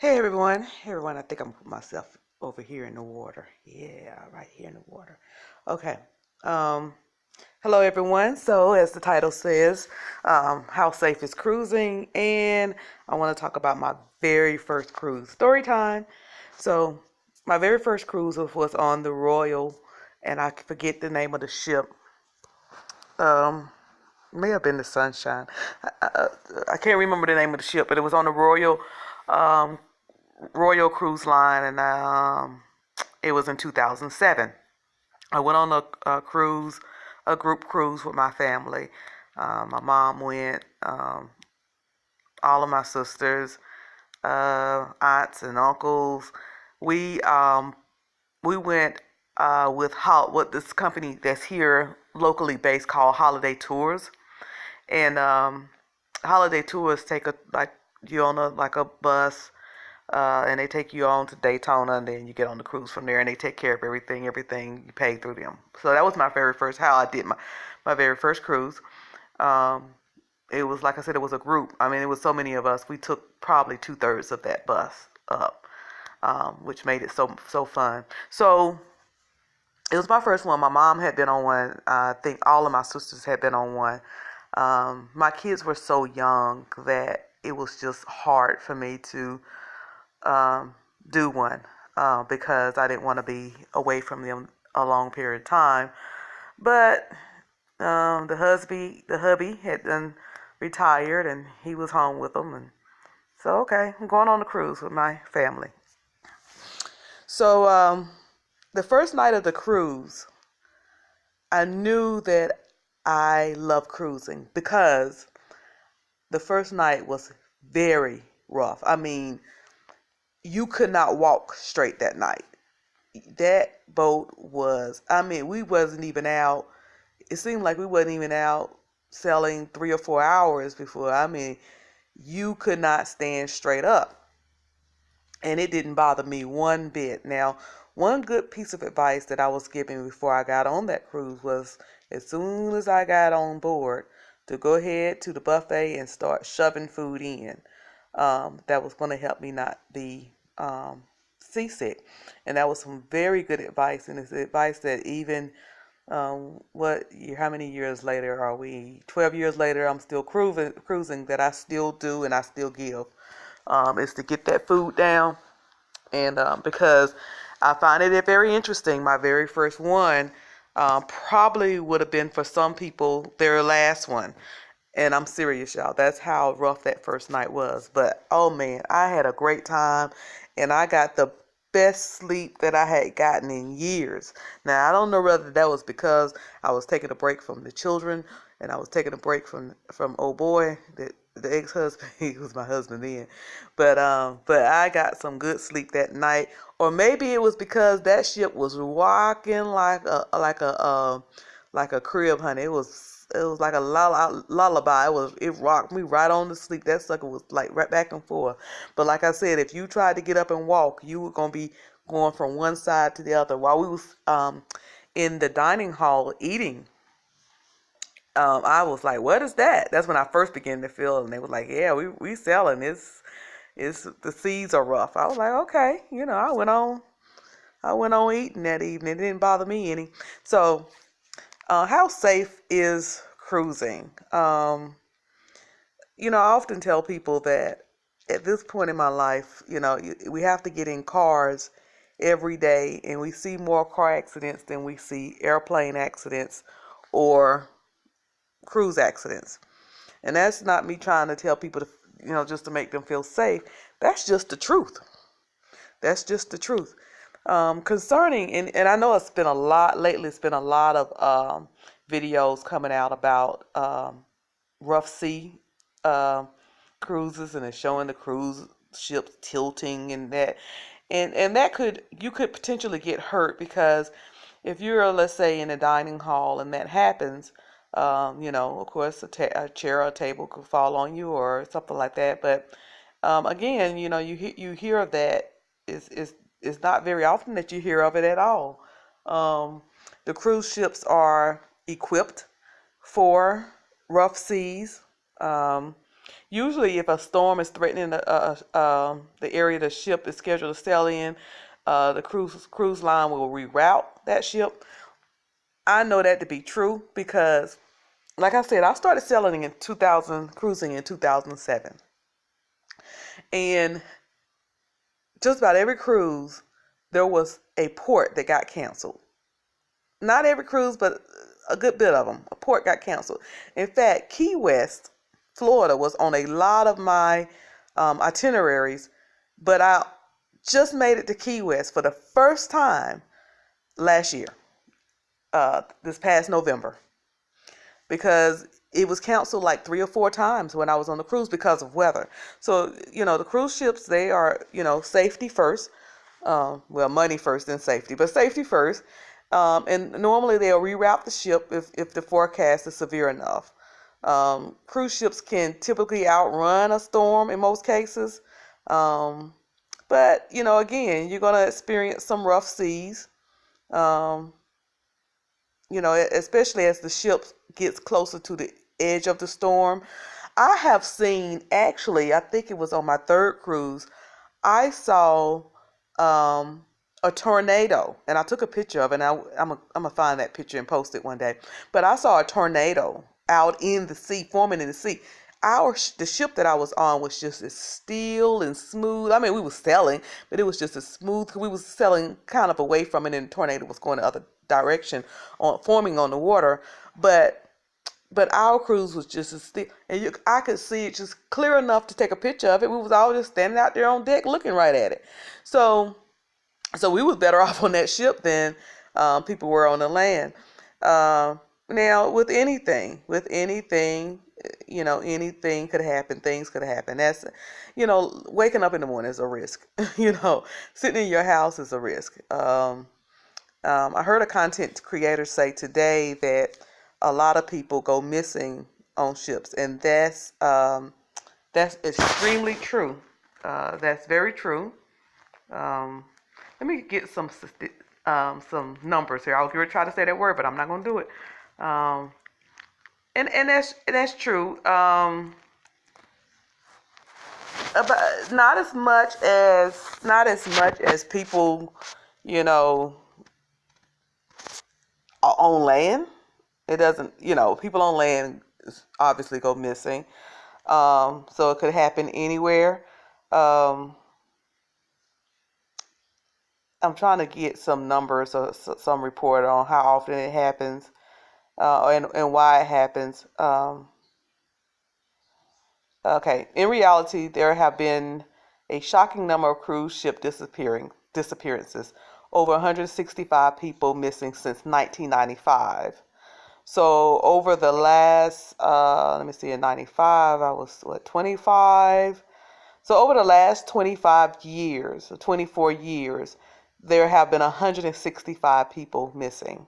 Hey everyone, I think I'm putting myself over here in the water. Yeah, right here in the water. Okay. Um, Hello everyone. So as the title says, how safe is cruising? And I want to talk about my very first cruise. Story time. So my very first cruise was on the Royal, and I forget the name of the ship. Um, May have been the Sunshine. I, I can't remember the name of the ship, but it was on the um, Royal Cruise Line, and it was in 2007. I went on a cruise, a group cruise with my family. My mom went, all of my sisters, aunts and uncles. We um, we went with this company that's here locally based called Holiday Tours, and Holiday Tours take a like you on a bus, and they take you on to Daytona, and then you get on the cruise from there, and they take care of everything you pay through them. So that was my very first, how I did my very first cruise. Um, it was, like I said, it was a group. I mean, it was so many of us. We took probably 2/3 of that bus up, which made it so fun. So it was my first one. My mom had been on one. I think all of my sisters had been on one. My kids were so young that it was just hard for me to um, do one, because I didn't want to be away from them a long period of time. But the hubby had done retired, and he was home with them, and so okay, I'm going on a cruise with my family. So the first night of the cruise, I knew that I love cruising because the first night was very rough. I mean, you could not walk straight that night. That boat was, I mean, we wasn't even out. It seemed like we wasn't even out sailing 3 or 4 hours before, I mean, you could not stand straight up. And it didn't bother me one bit. Now, one good piece of advice that I was given before I got on that cruise was, as soon as I got on board, to go ahead to the buffet and start shoving food in. That was going to help me not be seasick. And that was some very good advice. And it's advice that even how many years later are we? 12 years later, I'm still cruising, that I still do and I still give. Is to get that food down. And because I find it very interesting, my very first one probably would have been for some people their last one. And I'm serious, y'all. That's how rough that first night was. But oh man, I had a great time, and I got the best sleep that I had gotten in years. Now, I don't know whether that was because I was taking a break from the children, and I was taking a break from old boy, the ex-husband. He was my husband then. But I got some good sleep that night. Or maybe it was because that ship was rocking like a crib, honey. It was like a lullaby. It rocked me right on to sleep. That sucker was like right back and forth. But like I said, if you tried to get up and walk, you were gonna be going from one side to the other. While we was in the dining hall eating, I was like, "What is that?" That's when I first began to feel, and they was like, "Yeah, we selling. It's the seas are rough." I was like, "Okay," I went on eating that evening. It didn't bother me any. So how safe is cruising? I often tell people that at this point in my life, we have to get in cars every day, and we see more car accidents than we see airplane accidents or cruise accidents. And that's not me trying to tell people to, just to make them feel safe. That's just the truth. That's just the truth. Concerning, and I know it's been a lot lately, it's been a lot of videos coming out about rough sea uh, cruises, and it's showing the cruise ships tilting and that. And that you could potentially get hurt, because if you're, let's say, in a dining hall and that happens, of course, a chair or a table could fall on you or something like that. But again, you hear of that. It's not very often that you hear of it at all. Um, the cruise ships are equipped for rough seas. Um, Usually, if a storm is threatening the area the ship is scheduled to sail in, the cruise line will reroute that ship. I know that to be true because, like I said, I started sailing in 2000, cruising in 2007, and just about every cruise there was a port that got canceled. Not every cruise, but a good bit of them. A port got canceled. In fact, Key West, Florida, was on a lot of my itineraries, but I just made it to Key West for the first time last year, this past November, because it was canceled like 3 or 4 times when I was on the cruise because of weather. So, the cruise ships, they are, safety first. Well, money first, then safety, but safety first. And normally they'll reroute the ship if the forecast is severe enough. Cruise ships can typically outrun a storm in most cases. But, again, you're going to experience some rough seas, especially as the ship gets closer to the edge of the storm. I have seen, actually, I think it was on my third cruise, I saw a tornado, and I took a picture of it, and I'm gonna find that picture and post it one day. But I saw a tornado out in the sea, forming in the sea. The ship that I was on was just as still and smooth. I mean, we were sailing, but it was just as smooth because we was sailing kind of away from it, and the tornado was going the other direction, forming on the water. But our cruise was just as still, and I could see it just clear enough to take a picture of it. We was all just standing out there on deck looking right at it. So we was better off on that ship than people were on the land. Now, with anything, anything could happen. Things could happen. That's, waking up in the morning is a risk. Sitting in your house is a risk. I heard a content creator say today that a lot of people go missing on ships, and that's extremely true. That's very true. Let me get some numbers here. I was going to try to say that word, but I'm not going to do it. And that's true. But not as much as people, on land. It doesn't, people on land obviously go missing. So it could happen anywhere. I'm trying to get some numbers or some report on how often it happens, and why it happens. Okay, in reality, there have been a shocking number of cruise ship disappearances. Over 165 people missing since 1995. So over the last, let me see, in 95, I was, 25? So over the last 25 years, or 24 years, there have been 165 people missing.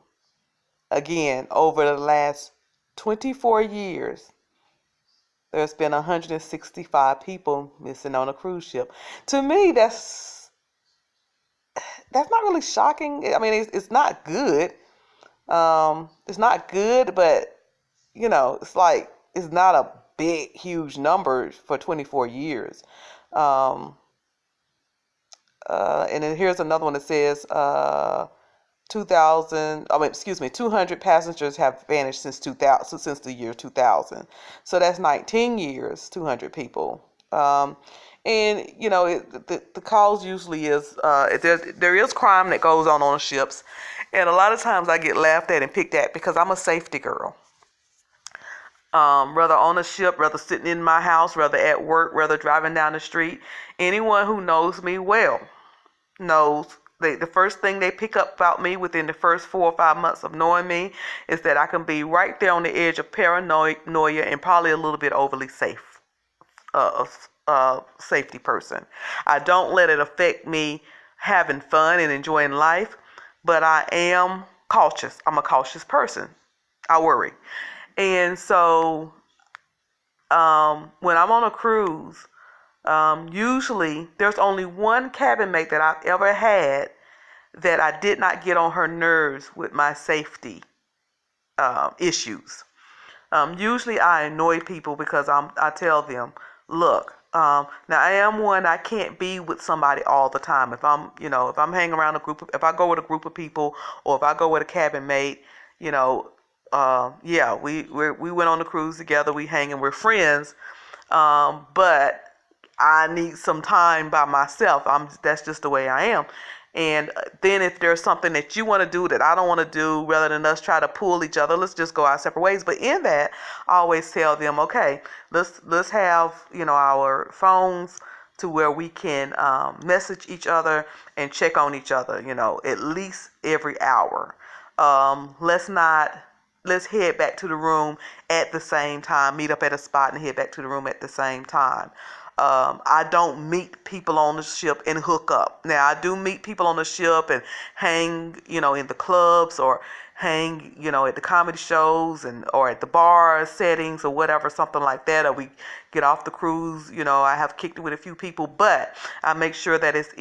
Again, over the last 24 years, there's been 165 people missing on a cruise ship. To me, that's not really shocking. I mean, it's not good. It's not good, but it's like it's not a big, huge number for 24 years. And then here's another one that says 200 passengers have vanished since the year 2000. So that's 19 years, 200 people. And the cause usually is there is crime that goes on ships, and a lot of times I get laughed at and picked at because I'm a safety girl. Whether on a ship, whether sitting in my house, whether at work, whether driving down the street, anyone who knows me well knows the first thing they pick up about me within the first 4 or 5 months of knowing me is that I can be right there on the edge of paranoia and probably a little bit overly safety person. I don't let it affect me having fun and enjoying life, but I am cautious. I'm a cautious person. I worry. And so when I'm on a cruise, usually there's only one cabin mate that I've ever had that I did not get on her nerves with my safety issues. Usually I annoy people because I tell them, look, now I am one, I can't be with somebody all the time. If I'm hanging around if I go with a group of people, or if I go with a cabin mate, you know, yeah, we went on the cruise together, we hang and we're friends. But I need some time by myself. That's just the way I am. And then if there's something that you want to do that I don't want to do, rather than us try to pull each other, let's just go our separate ways. But in that, I always tell them, okay, let's have our phones to where we can message each other and check on each other, at least every hour. Let's head back to the room at the same time, meet up at a spot and head back to the room at the same time. I don't meet people on the ship and hook up. Now, I do meet people on the ship and hang, in the clubs, or hang, at the comedy shows or at the bar settings or whatever, something like that. Or we get off the cruise, I have kicked it with a few people, but I make sure that it's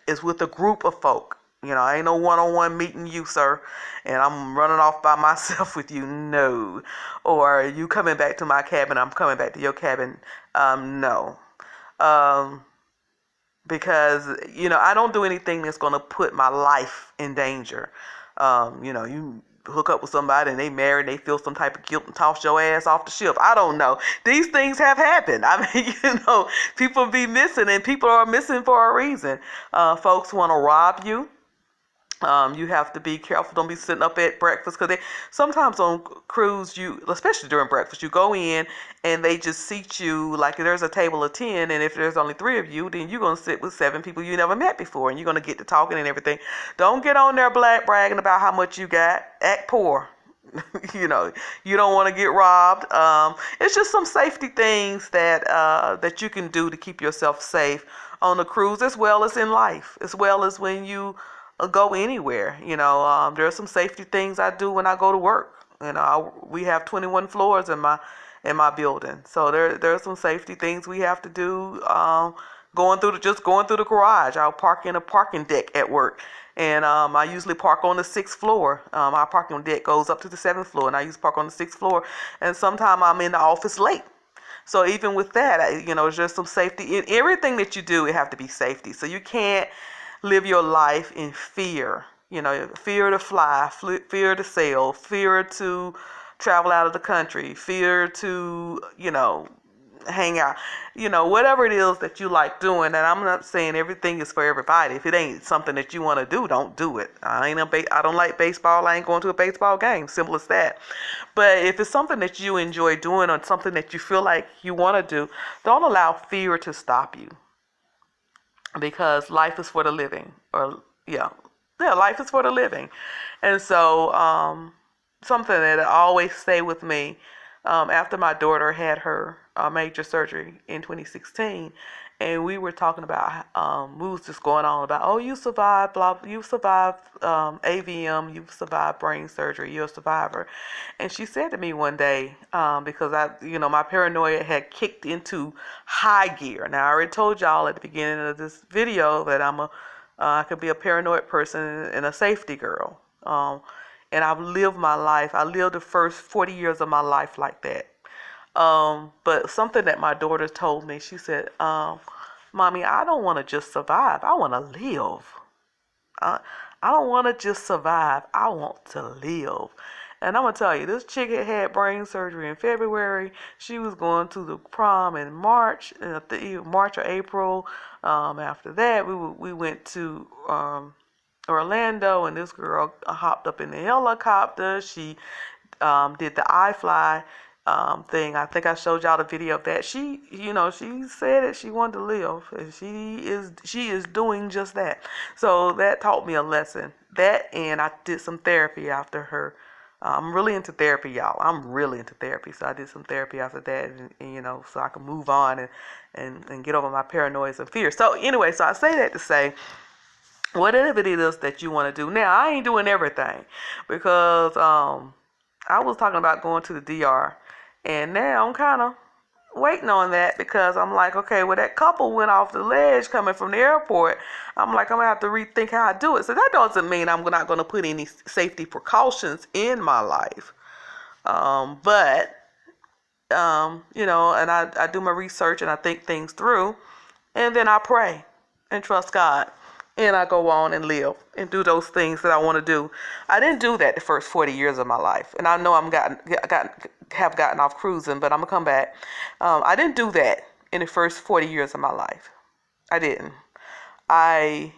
it's with a group of folk. I ain't no one-on-one meeting you, sir, and I'm running off by myself with you. No. Or you coming back to my cabin, I'm coming back to your cabin. No. Because, I don't do anything that's going to put my life in danger. You hook up with somebody and they married, they feel some type of guilt and toss your ass off the ship. I don't know. These things have happened. I mean, people be missing, and people are missing for a reason. Folks want to rob you. You have to be careful. Don't be sitting up at breakfast, because sometimes on cruise, especially during breakfast, you go in and they just seat you like there's a table of 10, and if there's only 3 of you, then you're going to sit with 7 people you never met before, and you're going to get to talking and everything. Don't get on there bragging about how much you got. Act poor. You don't want to get robbed. It's just some safety things that you can do to keep yourself safe on the cruise, as well as in life, as well as when you go anywhere. There are some safety things I do when I go to work. We have 21 floors in my building, so there are some safety things we have to do. Going through the garage, I'll park in a parking deck at work, and I usually park on the 6th floor. Our parking deck goes up to the 7th floor, and I usually park on the 6th floor. And sometimes I'm in the office late. So even with that, there's just some safety in everything that you do. It have to be safety. So you can't live your life in fear. Fear to fly, fear to sail, fear to travel out of the country, fear to, hang out, whatever it is that you like doing. And I'm not saying everything is for everybody. If it ain't something that you want to do, don't do it. I don't like baseball. I ain't going to a baseball game. Simple as that. But if it's something that you enjoy doing, or something that you feel like you want to do, don't allow fear to stop you. Because life is for the living. Life is for the living. And so something that always stay with me, after my daughter had her major surgery in 2016, and we were talking about, we was just going on about, oh, you survived AVM, you've survived brain surgery, you're a survivor. And she said to me one day, because my paranoia had kicked into high gear. Now, I already told y'all at the beginning of this video that I could be a paranoid person and a safety girl. And I've lived my life. I lived the first 40 years of my life like that. But something that my daughter told me, she said, Mommy, I don't want to just survive. I want to live. I don't want to just survive. I want to live. And I'm going to tell you, this chick had brain surgery in February. She was going to the prom in March or April. After that, we went to Orlando, and this girl hopped up in the helicopter. She did the iFly thing. I think I showed y'all the video of that. She said that she wanted to live, and she is doing just that. So that taught me a lesson. That, and I did some therapy after her. I'm really into therapy, y'all. I'm really into therapy. So I did some therapy after that, and so I can move on and get over my paranoia and fear. So anyway, so I say that to say, whatever it is that you want to do. Now, I ain't doing everything, because I was talking about going to the DR, and now I'm kind of waiting on that because I'm like, okay, well, that couple went off the ledge coming from the airport. I'm like, I'm going to have to rethink how I do it. So that doesn't mean I'm not going to put any safety precautions in my life. But and I do my research and I think things through. And then I pray and trust God. And I go on and live and do those things that I want to do. I didn't do that the first 40 years of my life. And I know have gotten off cruising, but I'm going to come back. I didn't do that in the first 40 years of my life. I didn't. I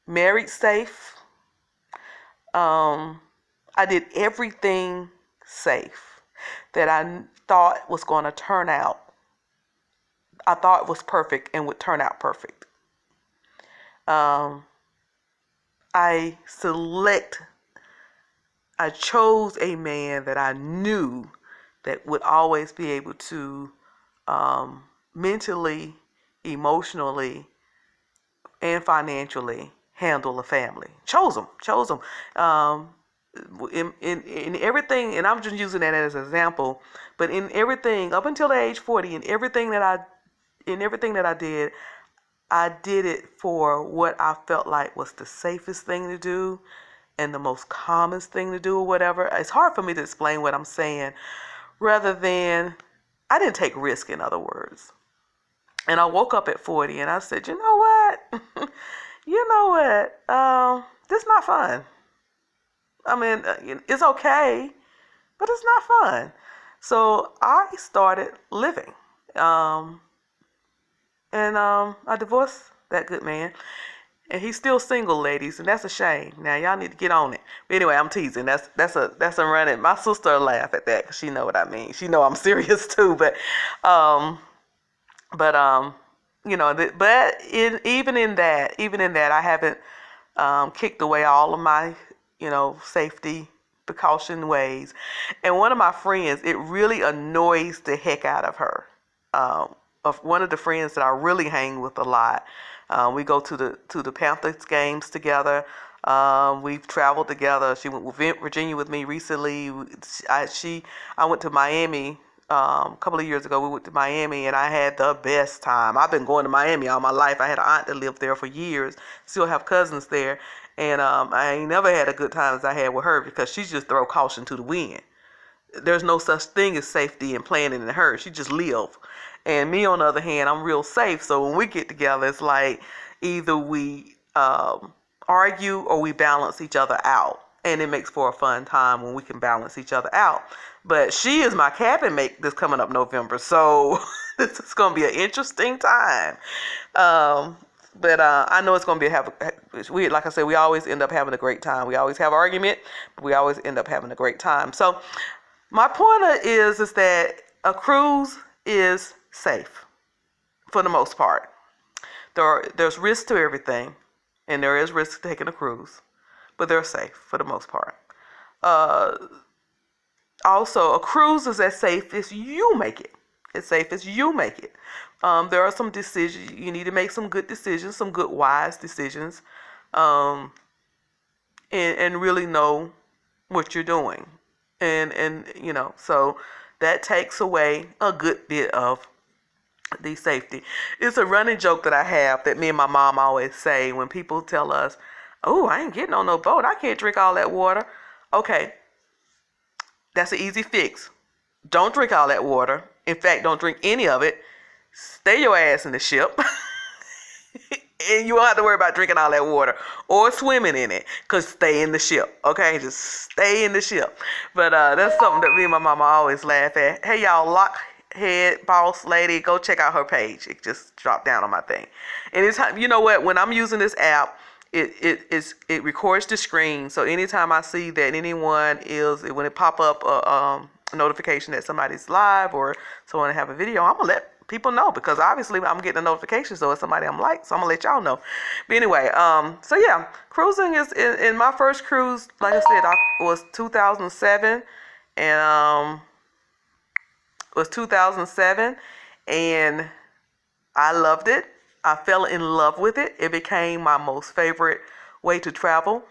married safe. I did everything safe that I thought was going to turn out. I thought was perfect and would turn out perfect. I chose a man that I knew that would always be able to mentally, emotionally, and financially handle a family. Chose him. In everything, and I'm just using that as an example, but in everything up until the age 40, in everything that I did it for what I felt like was the safest thing to do and the most calmest thing to do or whatever. It's hard for me to explain what I'm saying, rather than I didn't take risk, in other words. And I woke up at 40 and I said, you know what? This is not fun. I mean, it's okay, but it's not fun. So I started living. I divorced that good man. And he's still single, ladies, and that's a shame. Now y'all need to get on it. But anyway, I'm teasing. That's a running. My sister will laugh at that because she know what I mean. She know I'm serious too. But even in that, I haven't kicked away all of my safety precaution ways. And one of my friends, it really annoys the heck out of her. Of one of the friends that I really hang with a lot. We go to the Panthers games together. We've traveled together. She went to Virginia with me recently. I went to Miami a couple of years ago. We went to Miami and I had the best time. I've been going to Miami all my life. I had an aunt that lived there for years. Still have cousins there. And I ain't never had a good time as I had with her because she just throw caution to the wind. There's no such thing as safety and planning in her. She just live. And me, on the other hand, I'm real safe. So when we get together, it's like either we argue or we balance each other out. And it makes for a fun time when we can balance each other out. But she is my cabin mate this coming up November. So this is going to be an interesting time. But I know it's going to be like I said, we always end up having a great time. We always have argument, but we always end up having a great time. So my point is that a cruise is safe for the most part. There's risk to everything, and there is risk to taking a cruise, but they're safe for the most part. Also, a cruise is as safe as you make it. As safe as you make it. There are some decisions. You need to make some good decisions, some good, wise decisions, and really know what you're doing. And so that takes away a good bit of the safety. It's a running joke that I have that me and my mom always say when people tell us, oh, I ain't getting on no boat. I can't drink all that water. Okay, that's an easy fix. Don't drink all that water. In fact, don't drink any of it. Stay your ass in the ship. And you won't have to worry about drinking all that water or swimming in it, because stay in the ship. Okay, just stay in the ship. But that's something that me and my mama always laugh at. Hey, y'all, Lockhead Boss Lady, go check out her page. It just dropped down on my thing. And anytime, you know what? When I'm using this app, it records the screen. So anytime I see that when it pop up a notification that somebody's live or someone have a video, I'm gonna let people know, because obviously I'm getting a notification, so it's somebody I'm like, so I'm gonna let y'all know. But anyway, so yeah, cruising is in my first cruise, like I said, was 2007, and and I loved it. I fell in love with it. It became my most favorite way to travel.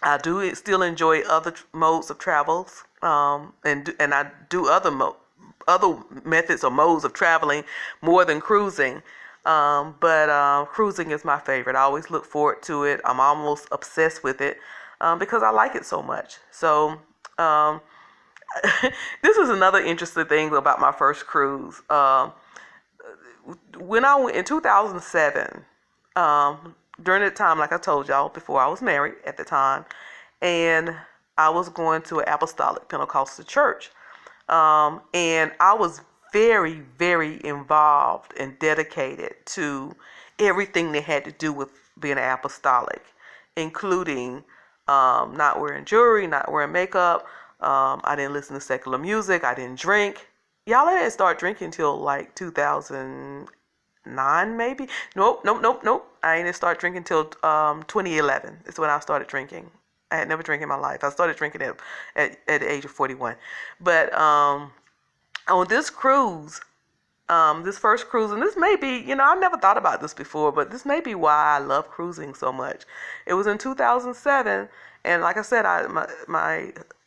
I do still enjoy other modes of travels, and I do other other methods or modes of traveling more than cruising. But cruising is my favorite. I always look forward to it. I'm almost obsessed with it because I like it so much. So um, this is another interesting thing about my first cruise. When I went in 2007, during the time, like I told y'all before, I was married at the time, and I was going to an apostolic Pentecostal church. And I was very, very involved and dedicated to everything that had to do with being an apostolic, including not wearing jewelry, not wearing makeup. I didn't listen to secular music. I didn't drink. Y'all, I didn't start drinking until like 2009, maybe. Nope. I didn't start drinking until 2011. It's when I started drinking. I had never drank in my life. I started drinking at the age of 41. But on this cruise, this first cruise, and this may be, I never thought about this before, but this may be why I love cruising so much. It was in 2007, and like I said, I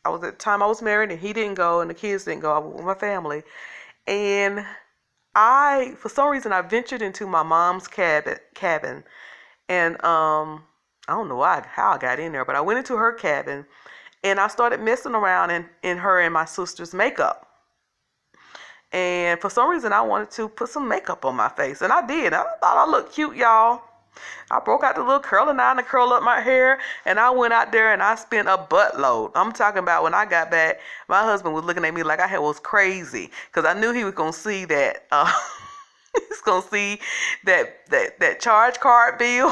was at the time I was married, and he didn't go, and the kids didn't go. I was with my family, and for some reason, I ventured into my mom's cabin, and I don't know how I got in there, but I went into her cabin, and I started messing around in her and my sister's makeup. And for some reason, I wanted to put some makeup on my face, and I did. I thought I looked cute, y'all. I broke out the little curling iron to curl up my hair, and I went out there and I spent a buttload. I'm talking about when I got back, my husband was looking at me like I was crazy, because I knew he was gonna see that. He's gonna see that charge card bill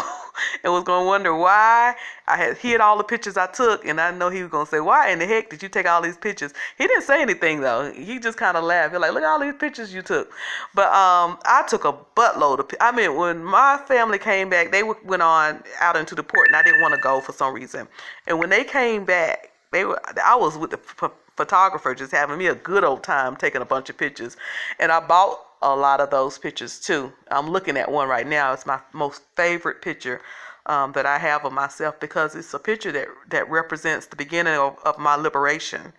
and was gonna wonder why I had hid all the pictures I took, and I know he was gonna say, "Why in the heck did you take all these pictures?" He didn't say anything though. He just kind of laughed. He's like, "Look at all these pictures you took." But I took a buttload of. I mean, when my family came back, they went on out into the port, and I didn't want to go for some reason. And when they came back, I was with the photographer, just having me a good old time taking a bunch of pictures, and I bought a lot of those pictures too. I'm looking at one right now. It's my most favorite picture that I have of myself, because it's a picture that represents the beginning of my liberation.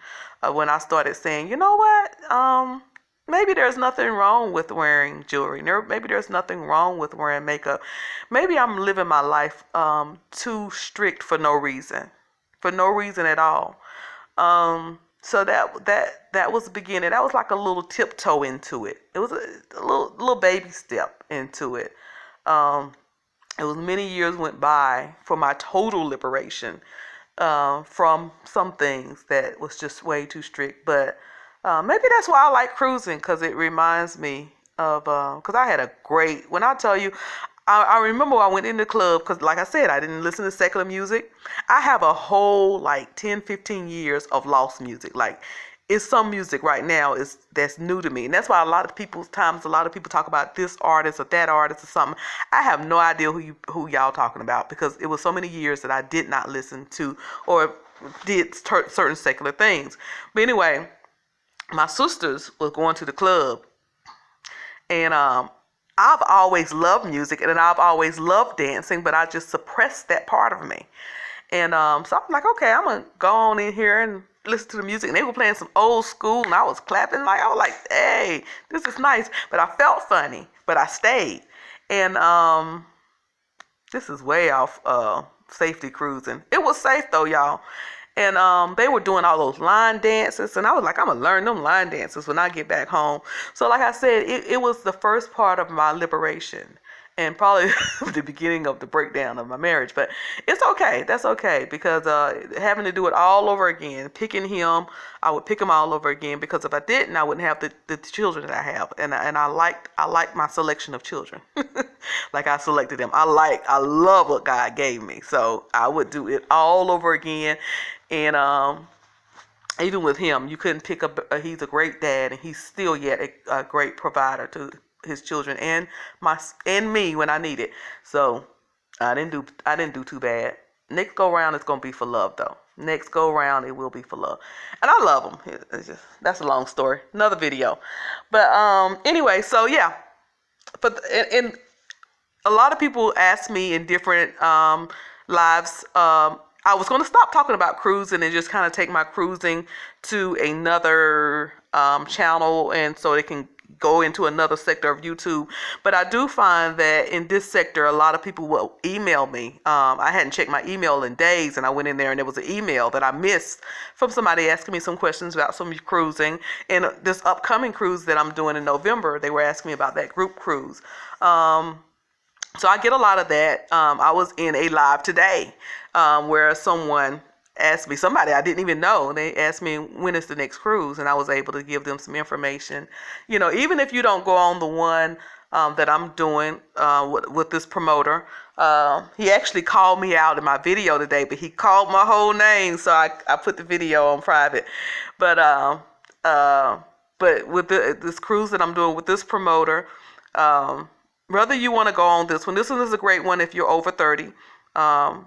When I started saying, you know what, maybe there's nothing wrong with wearing jewelry. Maybe there's nothing wrong with wearing makeup. Maybe I'm living my life too strict for no reason at all. So that was the beginning. That was like a little tiptoe into it. It was a little baby step into it. It was many years went by for my total liberation from some things that was just way too strict. But maybe that's why I like cruising, because it reminds me of, because I had a great, when I tell you, I remember I went in the club, because like I said, I didn't listen to secular music. I have a whole like 10, 15 years of lost music. Like, it's some music right now that's new to me. And that's why a lot of people talk about this artist or that artist or something. I have no idea who y'all talking about, because it was so many years that I did not listen to or did certain secular things. But anyway, my sisters was going to the club, and I've always loved music, and I've always loved dancing, but I just suppressed that part of me. And so I'm like, okay, I'm going to go on in here and listen to the music. And they were playing some old school, and I was clapping. I was like, hey, this is nice. But I felt funny, but I stayed. And this is way off safety cruising. It was safe, though, y'all. And they were doing all those line dances, and I was like, I'm going to learn them line dances when I get back home. So like I said, it was the first part of my liberation, and probably the beginning of the breakdown of my marriage. But it's okay. That's okay, because having to do it all over again, picking him, I would pick him all over again, because if I didn't, I wouldn't have the children that I have. And I like my selection of children. Like, I selected them. I love what God gave me. So I would do it all over again. And even with him, you couldn't pick he's a great dad, and he's still yet a great provider to his children and me when I need it. So I didn't do too bad. Next go round, it's gonna be for love, though. Next go round, it will be for love, and I love him. That's a long story, another video. But anyway, so yeah. But and a lot of people ask me in different lives. I was going to stop talking about cruising and just kind of take my cruising to another channel, and so they can go into another sector of YouTube. But I do find that in this sector, a lot of people will email me. I hadn't checked my email in days, and I went in there and there was an email that I missed from somebody asking me some questions about some cruising. And this upcoming cruise that I'm doing in November, they were asking me about that group cruise. So I get a lot of that. I was in a live today where someone asked me, somebody I didn't even know, they asked me when is the next cruise, and I was able to give them some information. Even if you don't go on the one that I'm doing with this promoter, he actually called me out in my video today, but he called my whole name, so I put the video on private. But with this cruise that I'm doing with this promoter, whether you want to go on this one is a great one if you're over 30.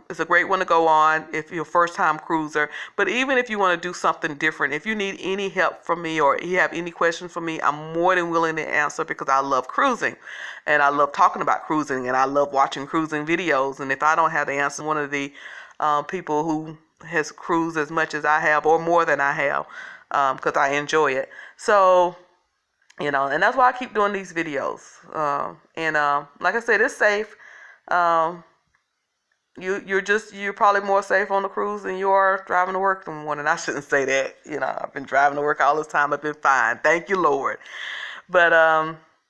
It's a great one to go on if you're a first-time cruiser. But even if you want to do something different, if you need any help from me or you have any questions for me, I'm more than willing to answer, because I love cruising and I love talking about cruising and I love watching cruising videos. And if I don't have the answer, one of the people who has cruised as much as I have or more than I have, because I enjoy it. So, and that's why I keep doing these videos. Like I said, it's safe. You're probably more safe on the cruise than you are driving to work in the morning. I shouldn't say that. I've been driving to work all this time. I've been fine. Thank you, Lord. But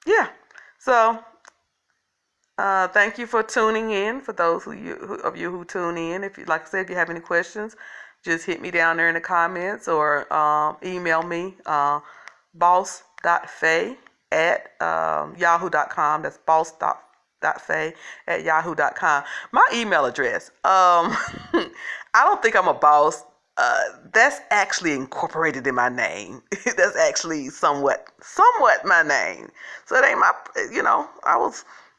yeah. So thank you for tuning in. For those of you who tune in, if you, like I said, if you have any questions, just hit me down there in the comments or email me boss.faye@yahoo.com. That's boss.faye@yahoo.com. My email address. I don't think I'm a boss. That's actually incorporated in my name. That's actually somewhat my name. So it ain't my,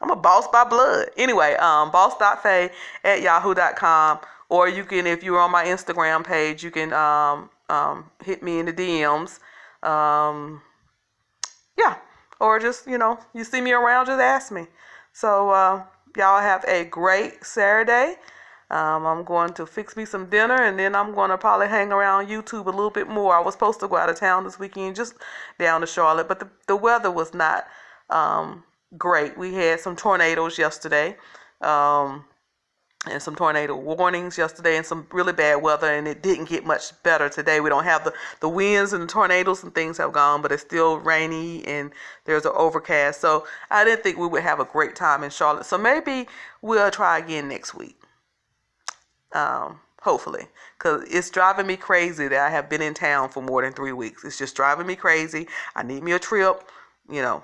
I'm a boss by blood. Anyway, boss.faye@yahoo.com. Or you can, if you're on my Instagram page, you can hit me in the DMs. Yeah. Or just, you see me around, just ask me. So y'all have a great Saturday. I'm going to fix me some dinner, and then I'm going to probably hang around YouTube a little bit more. I was supposed to go out of town this weekend, just down to Charlotte, but the weather was not great. We had some tornadoes yesterday. And some tornado warnings yesterday and some really bad weather, and it didn't get much better today. We don't have the winds and the tornadoes and things have gone, but it's still rainy and there's an overcast. So I didn't think we would have a great time in Charlotte. So maybe we'll try again next week. Hopefully, because it's driving me crazy that I have been in town for more than 3 weeks. It's just driving me crazy. I need me a trip, need to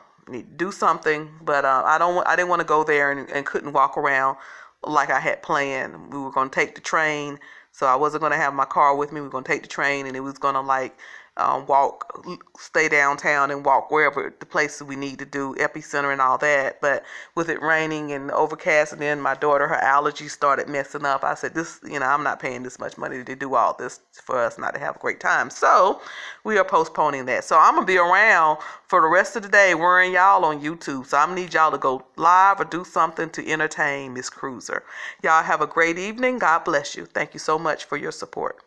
do something, but I didn't want to go there and couldn't walk around like I had planned. We were going to take the train, so I wasn't going to have my car with me. We were going to take the train, and it was going to stay downtown and walk wherever the places we need to do, Epicenter and all that. But with it raining and overcast, and then my daughter, her allergies started messing up, I said, I'm not paying this much money to do all this for us not to have a great time. So we are postponing that. So I'm going to be around for the rest of the day worrying y'all on YouTube. So I need y'all to go live or do something to entertain Miss Cruiser. Y'all have a great evening. God bless you. Thank you so much for your support.